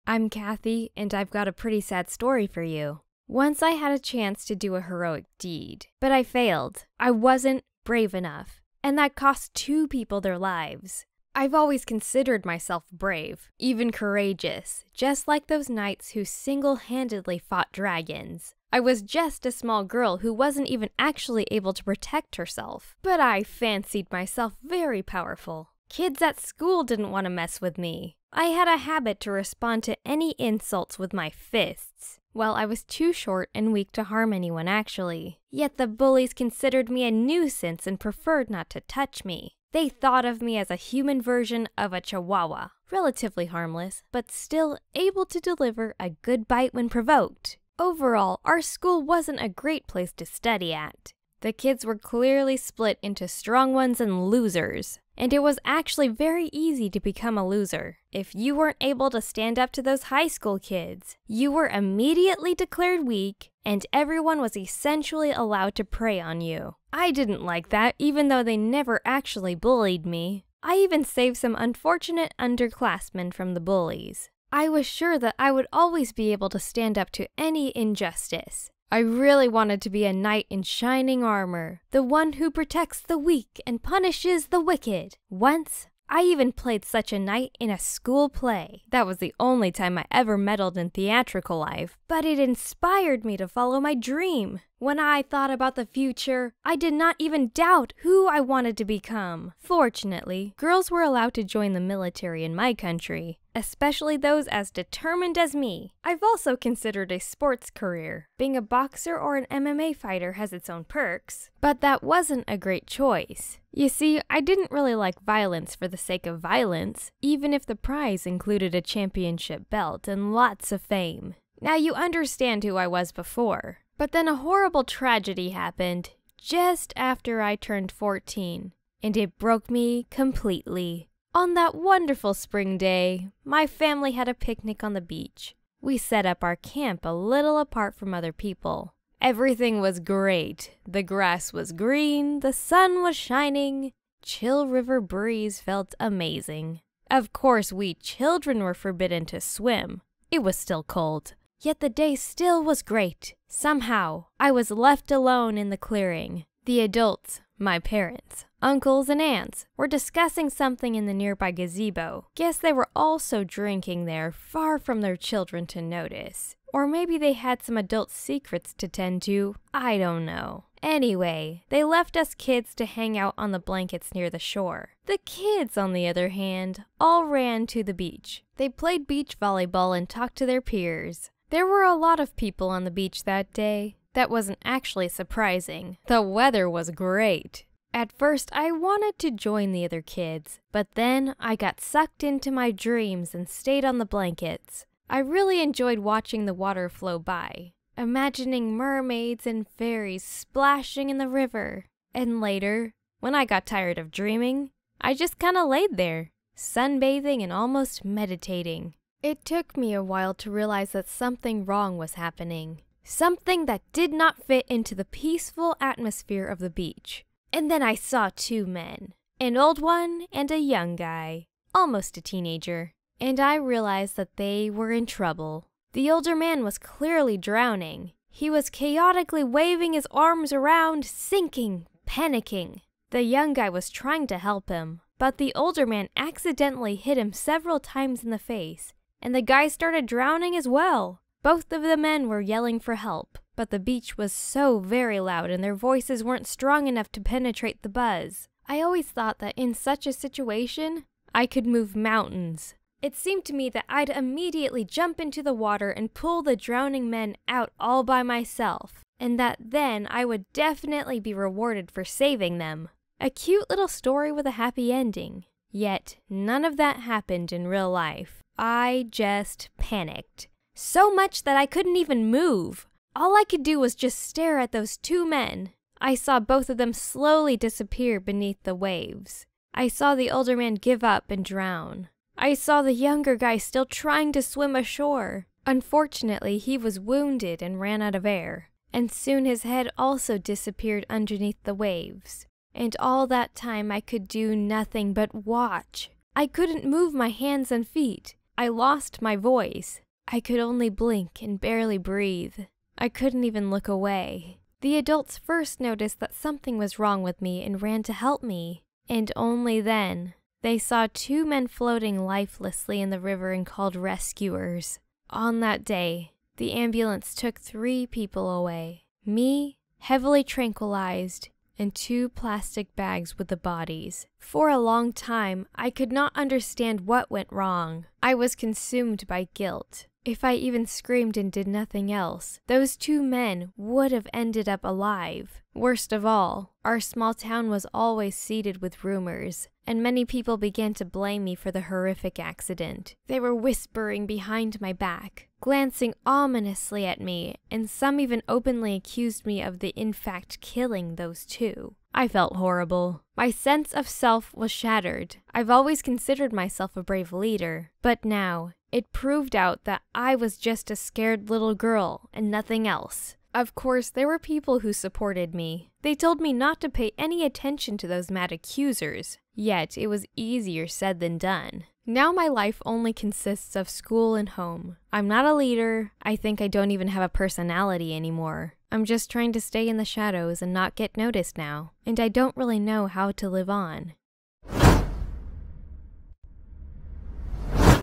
I'm Kathy, and I've got a pretty sad story for you. Once I had a chance to do a heroic deed, but I failed. I wasn't brave enough, and that cost 2 people their lives. I've always considered myself brave, even courageous, just like those knights who single-handedly fought dragons. I was just a small girl who wasn't even actually able to protect herself, but I fancied myself very powerful. Kids at school didn't want to mess with me. I had a habit to respond to any insults with my fists. Well, I was too short and weak to harm anyone actually. Yet the bullies considered me a nuisance and preferred not to touch me. They thought of me as a human version of a chihuahua, relatively harmless, but still able to deliver a good bite when provoked. Overall, our school wasn't a great place to study at. The kids were clearly split into strong ones and losers, and it was actually very easy to become a loser. If you weren't able to stand up to those high school kids, you were immediately declared weak, and everyone was essentially allowed to prey on you. I didn't like that, even though they never actually bullied me. I even saved some unfortunate underclassmen from the bullies. I was sure that I would always be able to stand up to any injustice. I really wanted to be a knight in shining armor, the one who protects the weak and punishes the wicked. Once, I even played such a knight in a school play. That was the only time I ever meddled in theatrical life, but it inspired me to follow my dream. When I thought about the future, I did not even doubt who I wanted to become. Fortunately, girls were allowed to join the military in my country, especially those as determined as me. I've also considered a sports career. Being a boxer or an MMA fighter has its own perks, but that wasn't a great choice. You see, I didn't really like violence for the sake of violence, even if the prize included a championship belt and lots of fame. Now you understand who I was before. But then a horrible tragedy happened just after I turned 14, and it broke me completely. On that wonderful spring day, my family had a picnic on the beach. We set up our camp a little apart from other people. Everything was great. The grass was green, the sun was shining, chill river breeze felt amazing. Of course, we children were forbidden to swim. It was still cold. Yet the day still was great. Somehow, I was left alone in the clearing. The adults, my parents, uncles, and aunts, were discussing something in the nearby gazebo. Guess they were also drinking there, far from their children to notice. Or maybe they had some adult secrets to tend to. I don't know. Anyway, they left us kids to hang out on the blankets near the shore. The kids, on the other hand, all ran to the beach. They played beach volleyball and talked to their peers. There were a lot of people on the beach that day. That wasn't actually surprising. The weather was great. At first, I wanted to join the other kids, but then I got sucked into my dreams and stayed on the blankets. I really enjoyed watching the water flow by, imagining mermaids and fairies splashing in the river. And later, when I got tired of dreaming, I just kinda laid there, sunbathing and almost meditating. It took me a while to realize that something wrong was happening. Something that did not fit into the peaceful atmosphere of the beach. And then I saw 2 men, an old one and a young guy, almost a teenager. And I realized that they were in trouble. The older man was clearly drowning. He was chaotically waving his arms around, sinking, panicking. The young guy was trying to help him, but the older man accidentally hit him several times in the face, and the guy started drowning as well. Both of the men were yelling for help, but the beach was so very loud and their voices weren't strong enough to penetrate the buzz. I always thought that in such a situation, I could move mountains. It seemed to me that I'd immediately jump into the water and pull the drowning men out all by myself, and that then I would definitely be rewarded for saving them. A cute little story with a happy ending. Yet, none of that happened in real life. I just panicked. So much that I couldn't even move. All I could do was just stare at those 2 men. I saw both of them slowly disappear beneath the waves. I saw the older man give up and drown. I saw the younger guy still trying to swim ashore. Unfortunately, he was wounded and ran out of air. And soon his head also disappeared underneath the waves. And all that time I could do nothing but watch. I couldn't move my hands and feet. I lost my voice. I could only blink and barely breathe. I couldn't even look away. The adults first noticed that something was wrong with me and ran to help me. And only then, they saw 2 men floating lifelessly in the river and called rescuers. On that day, the ambulance took 3 people away. Me, heavily tranquilized, and 2 plastic bags with the bodies. For a long time, I could not understand what went wrong. I was consumed by guilt. If I even screamed and did nothing else, those 2 men would have ended up alive. Worst of all, our small town was always seeded with rumors, and many people began to blame me for the horrific accident. They were whispering behind my back, glancing ominously at me, and some even openly accused me of in fact killing those 2. I felt horrible. My sense of self was shattered. I've always considered myself a brave leader, but now it proved out that I was just a scared little girl and nothing else. Of course, there were people who supported me. They told me not to pay any attention to those mad accusers. Yet, it was easier said than done. Now my life only consists of school and home. I'm not a leader. I think I don't even have a personality anymore. I'm just trying to stay in the shadows and not get noticed now. And I don't really know how to live on.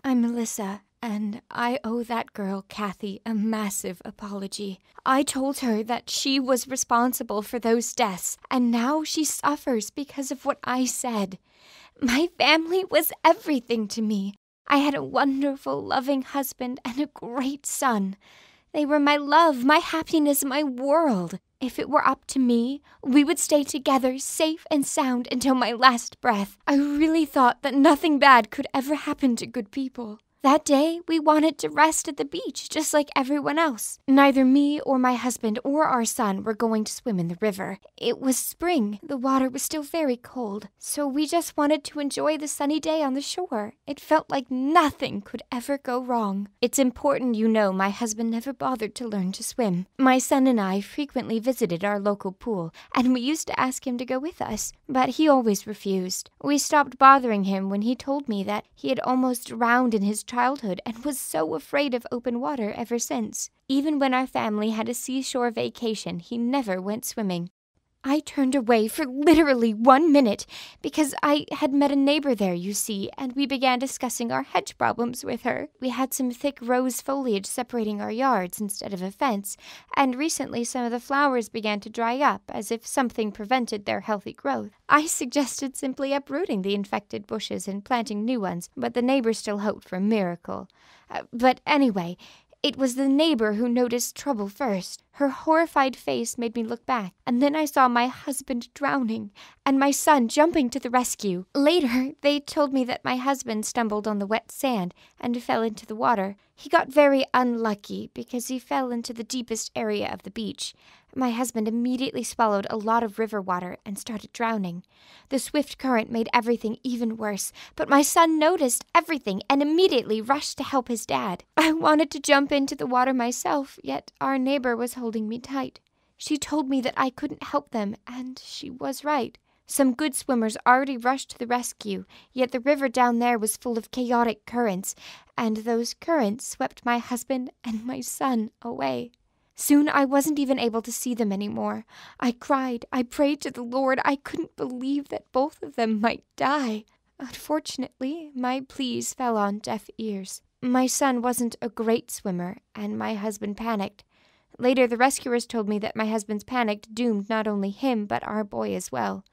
I'm Melissa, and I owe that girl, Kathy, a massive apology. I told her that she was responsible for those deaths, and now she suffers because of what I said. My family was everything to me. I had a wonderful, loving husband and a great son. They were my love, my happiness, my world. If it were up to me, we would stay together, safe and sound, until my last breath. I really thought that nothing bad could ever happen to good people. That day, we wanted to rest at the beach, just like everyone else. Neither me or my husband or our son were going to swim in the river. It was spring. The water was still very cold, so we just wanted to enjoy the sunny day on the shore. It felt like nothing could ever go wrong. It's important you know my husband never bothered to learn to swim. My son and I frequently visited our local pool, and we used to ask him to go with us, but he always refused. We stopped bothering him when he told me that he had almost drowned in his childhood and was so afraid of open water ever since. Even when our family had a seashore vacation, he never went swimming. I turned away for literally 1 minute because I had met a neighbor there, you see, and we began discussing our hedge problems with her. We had some thick rose foliage separating our yards instead of a fence, and recently some of the flowers began to dry up as if something prevented their healthy growth. I suggested simply uprooting the infected bushes and planting new ones, but the neighbor still hoped for a miracle. But anyway, it was the neighbor who noticed trouble first. Her horrified face made me look back, and then I saw my husband drowning and my son jumping to the rescue. Later, they told me that my husband stumbled on the wet sand and fell into the water. He got very unlucky because he fell into the deepest area of the beach. My husband immediately swallowed a lot of river water and started drowning. The swift current made everything even worse, but my son noticed everything and immediately rushed to help his dad. I wanted to jump into the water myself, yet our neighbor was holding me tight. She told me that I couldn't help them, and she was right. Some good swimmers already rushed to the rescue, yet the river down there was full of chaotic currents, and those currents swept my husband and my son away. Soon I wasn't even able to see them anymore. I cried. I prayed to the Lord. I couldn't believe that both of them might die. Unfortunately, my pleas fell on deaf ears. My son wasn't a great swimmer, and my husband panicked. Later, the rescuers told me that my husband's panic doomed not only him, but our boy as well.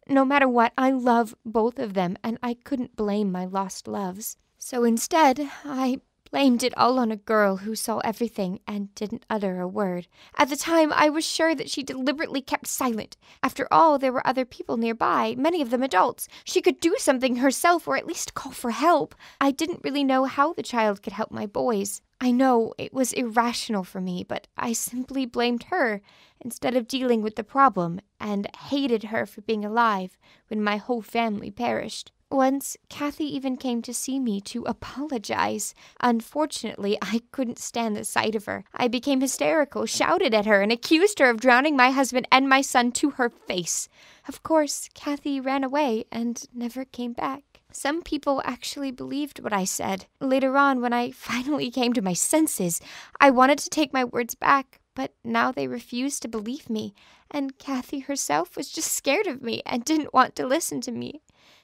No matter what, I love both of them, and I couldn't blame my lost loves. So instead, I blamed it all on a girl who saw everything and didn't utter a word. At the time, I was sure that she deliberately kept silent. After all, there were other people nearby, many of them adults. She could do something herself or at least call for help. I didn't really know how the child could help my boys. I know it was irrational for me, but I simply blamed her instead of dealing with the problem and hated her for being alive when my whole family perished. Once, Kathy even came to see me to apologize. Unfortunately, I couldn't stand the sight of her. I became hysterical, shouted at her, and accused her of drowning my husband and my son to her face. Of course, Kathy ran away and never came back. Some people actually believed what I said. Later on, when I finally came to my senses, I wanted to take my words back, but now they refused to believe me, and Kathy herself was just scared of me and didn't want to listen to me.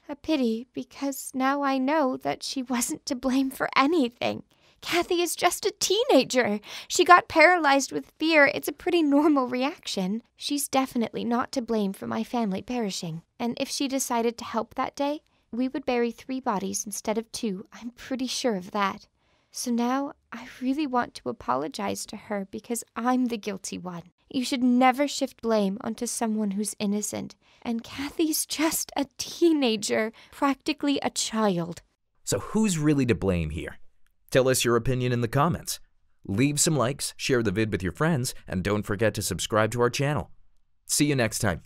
A pity, because now I know that she wasn't to blame for anything. Kathy is just a teenager. She got paralyzed with fear. It's a pretty normal reaction. She's definitely not to blame for my family perishing. And if she decided to help that day, we would bury 3 bodies instead of 2. I'm pretty sure of that. So now I really want to apologize to her because I'm the guilty one. You should never shift blame onto someone who's innocent. And Kathy's just a teenager, practically a child. So who's really to blame here? Tell us your opinion in the comments. Leave some likes, share the vid with your friends, and don't forget to subscribe to our channel. See you next time.